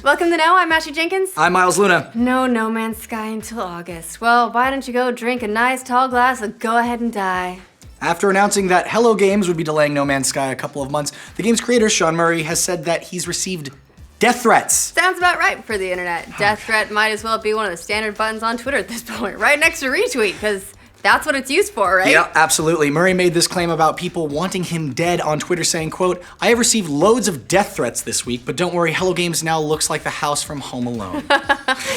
Welcome to Now, I'm Ashley Jenkins. I'm Miles Luna. No Man's Sky until August. Well, why don't you go drink a nice tall glass and go ahead and die? After announcing that Hello Games would be delaying No Man's Sky a couple of months, the game's creator, Sean Murray, has said that he's received death threats. Sounds about right for the internet. Death threat might as well be one of the standard buttons on Twitter at this point, right next to retweet, because that's what it's used for, right? Yeah, absolutely. Murray made this claim about people wanting him dead on Twitter, saying, quote, "I have received loads of death threats this week, but don't worry, Hello Games now looks like the house from Home Alone."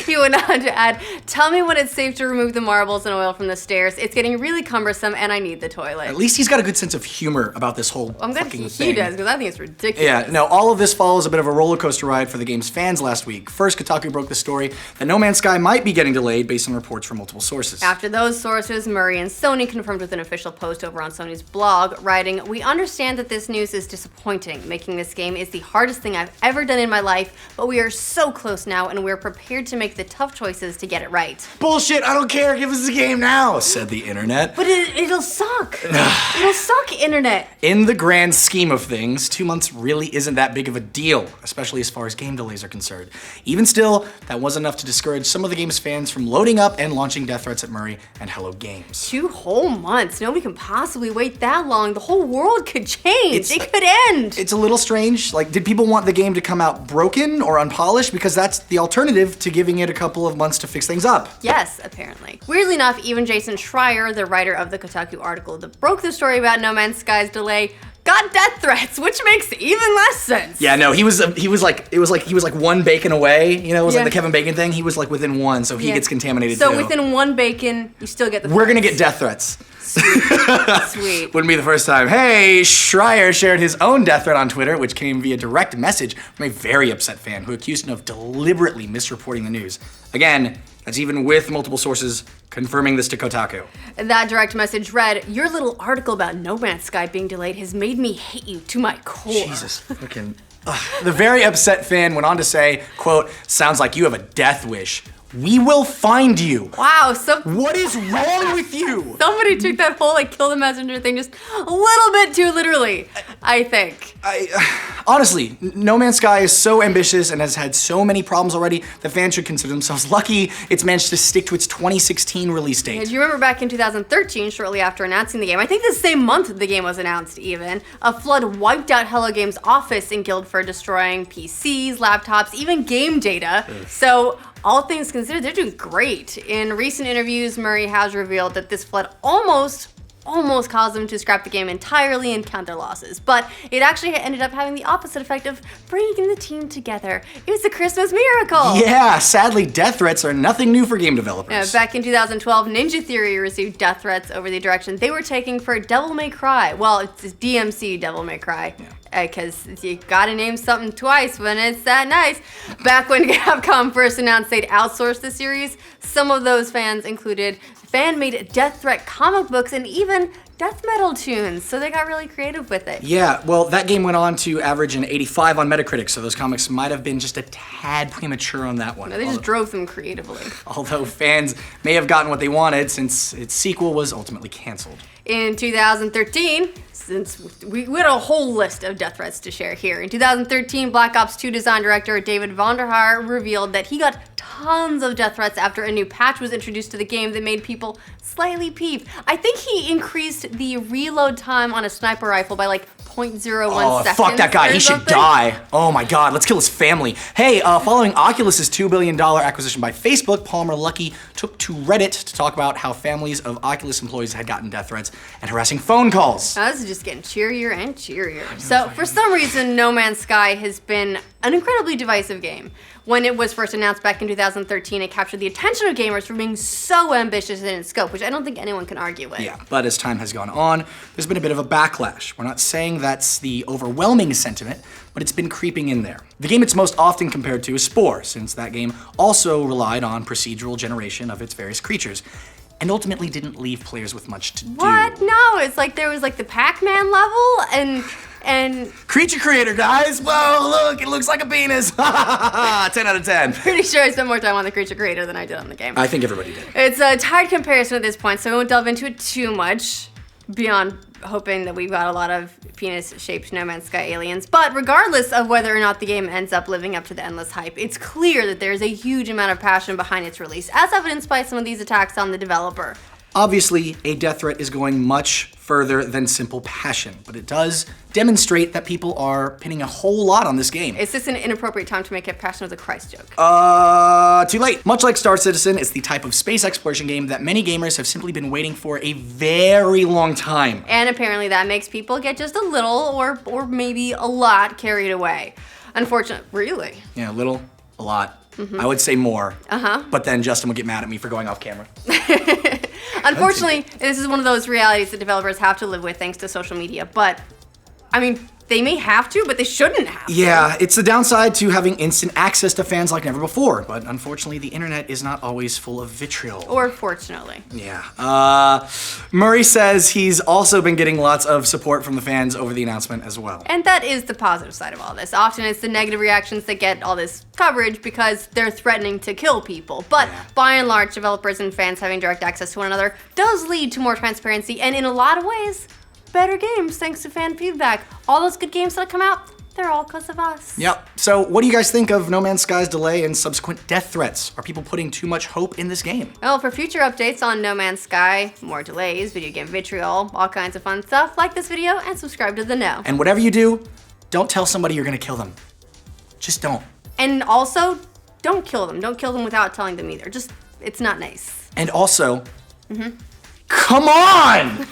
He went on to add, "Tell me when it's safe to remove the marbles and oil from the stairs. It's getting really cumbersome and I need the toilet." At least he's got a good sense of humor about this whole I'm glad fucking he thing. does, because I think it's ridiculous. Yeah, no, all of this follows a bit of a roller coaster ride for the game's fans last week. First, Kotaku broke the story that No Man's Sky might be getting delayed based on reports from multiple sources. After those sources, Murray and Sony confirmed with an official post over on Sony's blog, writing, "We understand that this news is disappointing. Making this game is the hardest thing I've ever done in my life, but we are so close now and we're prepared to make the tough choices to get it right." Bullshit, I don't care, give us the game now, said the internet. But it'll suck. It'll suck, internet. In the grand scheme of things, 2 months really isn't that big of a deal, especially as far as game delays are concerned. Even still, that was enough to discourage some of the game's fans from loading up and launching death threats at Murray and Hello Games. 2 whole months. Nobody can possibly wait that long. The whole world could change. It could end. It's a little strange. Like, did people want the game to come out broken or unpolished? Because that's the alternative to giving it a couple of months to fix things up. Yes, apparently. Weirdly enough, even Jason Schreier, the writer of the Kotaku article that broke the story about No Man's Sky's delay, got death threats, which makes even less sense. Yeah, no, he was like one bacon away. You know, it was like the Kevin Bacon thing. He was like within one, so he gets contaminated too. So within one bacon, you still get the We're gonna get death threats. Sweet. Wouldn't be the first time. Hey, Schreier shared his own death threat on Twitter, which came via direct message from a very upset fan who accused him of deliberately misreporting the news. Again, that's even with multiple sources confirming this to Kotaku. That direct message read, "Your little article about No Man's Sky being delayed has made me hate you to my core." Jesus fucking... The very upset fan went on to say, quote, "Sounds like you have a death wish. We will find you." Wow, What is wrong with you? somebody took that whole kill the messenger thing just a little bit too literally, I think. Honestly, No Man's Sky is so ambitious and has had so many problems already that fans should consider themselves lucky it's managed to stick to its 2016 release date. Do you remember back in 2013, shortly after announcing the game, I think the same month the game was announced even, a flood wiped out Hello Games' office in Guildford, destroying PCs, laptops, even game data. So all things considered, they're doing great. In recent interviews, Murray has revealed that this flood almost caused them to scrap the game entirely and count their losses. But it actually ended up having the opposite effect of bringing the team together. It was a Christmas miracle. Yeah, sadly, death threats are nothing new for game developers. Back in 2012, Ninja Theory received death threats over the direction they were taking for Devil May Cry. Well, it's DMC Devil May Cry. Because you gotta name something twice when it's that nice. Back when Capcom first announced they'd outsource the series, some of those fans included fan-made death threat comic books and even death metal tunes, so they got really creative with it. Yeah, well, that game went on to average an 85 on Metacritic, so those comics might have been just a tad premature on that one. No, they just drove them creatively. Although fans may have gotten what they wanted since its sequel was ultimately canceled. In 2013, since we had a whole list of death threats to share here. In 2013, Black Ops 2 design director David Vonderhaar revealed that he got tons of death threats after a new patch was introduced to the game that made people slightly peeved. I think he increased the reload time on a sniper rifle by 0.01 seconds. Fuck that guy, he should die. Oh my god, let's kill his family. Hey, following Oculus's $2 billion acquisition by Facebook, Palmer Luckey took to Reddit to talk about how families of Oculus employees had gotten death threats and harassing phone calls. Now, this is just getting cheerier and cheerier. So, for some reason, No Man's Sky has been an incredibly divisive game. When it was first announced back in 2013, it captured the attention of gamers for being so ambitious in its scope, which I don't think anyone can argue with. Yeah, but as time has gone on, there's been a bit of a backlash. We're not saying that's the overwhelming sentiment, but it's been creeping in there. The game it's most often compared to is Spore, since that game also relied on procedural generation of its various creatures, and ultimately didn't leave players with much to do. What? No, it's like there was the Pac-Man level and creature creator, guys! Whoa, look, it looks like a penis! 10 out of 10. Pretty sure I spent more time on the creature creator than I did on the game. I think everybody did. It's a tied comparison at this point, so I won't delve into it too much beyond hoping that we've got a lot of penis-shaped No Man's Sky aliens. But regardless of whether or not the game ends up living up to the endless hype, it's clear that there's a huge amount of passion behind its release, as evidenced by some of these attacks on the developer. Obviously, a death threat is going much further than simple passion, but it does demonstrate that people are pinning a whole lot on this game. Is this an inappropriate time to make a Passion of the Christ joke? Too late. Much like Star Citizen, it's the type of space exploration game that many gamers have simply been waiting for a very long time. And apparently that makes people get just a little or maybe a lot carried away. Unfortunately, really? Yeah, a little, a lot. I would say more. But then Justin would get mad at me for going off camera. Unfortunately, this is one of those realities that developers have to live with thanks to social media. But, I mean, they may have to, but they shouldn't have to. Yeah, it's the downside to having instant access to fans like never before. But unfortunately, the internet is not always full of vitriol. Or fortunately. Yeah. Murray says he's also been getting lots of support from the fans over the announcement as well. And that is the positive side of all this. Often it's the negative reactions that get all this coverage because they're threatening to kill people. But by and large, developers and fans having direct access to one another does lead to more transparency, and in a lot of ways, better games thanks to fan feedback. All those good games that come out, they're all because of us. Yep. So what do you guys think of No Man's Sky's delay and subsequent death threats? Are people putting too much hope in this game? Well, for future updates on No Man's Sky, more delays, video game vitriol, all kinds of fun stuff, like this video and subscribe to The Know. And whatever you do, don't tell somebody you're gonna kill them. Just don't. And also, don't kill them. Don't kill them without telling them either. Just, it's not nice. And also, come on!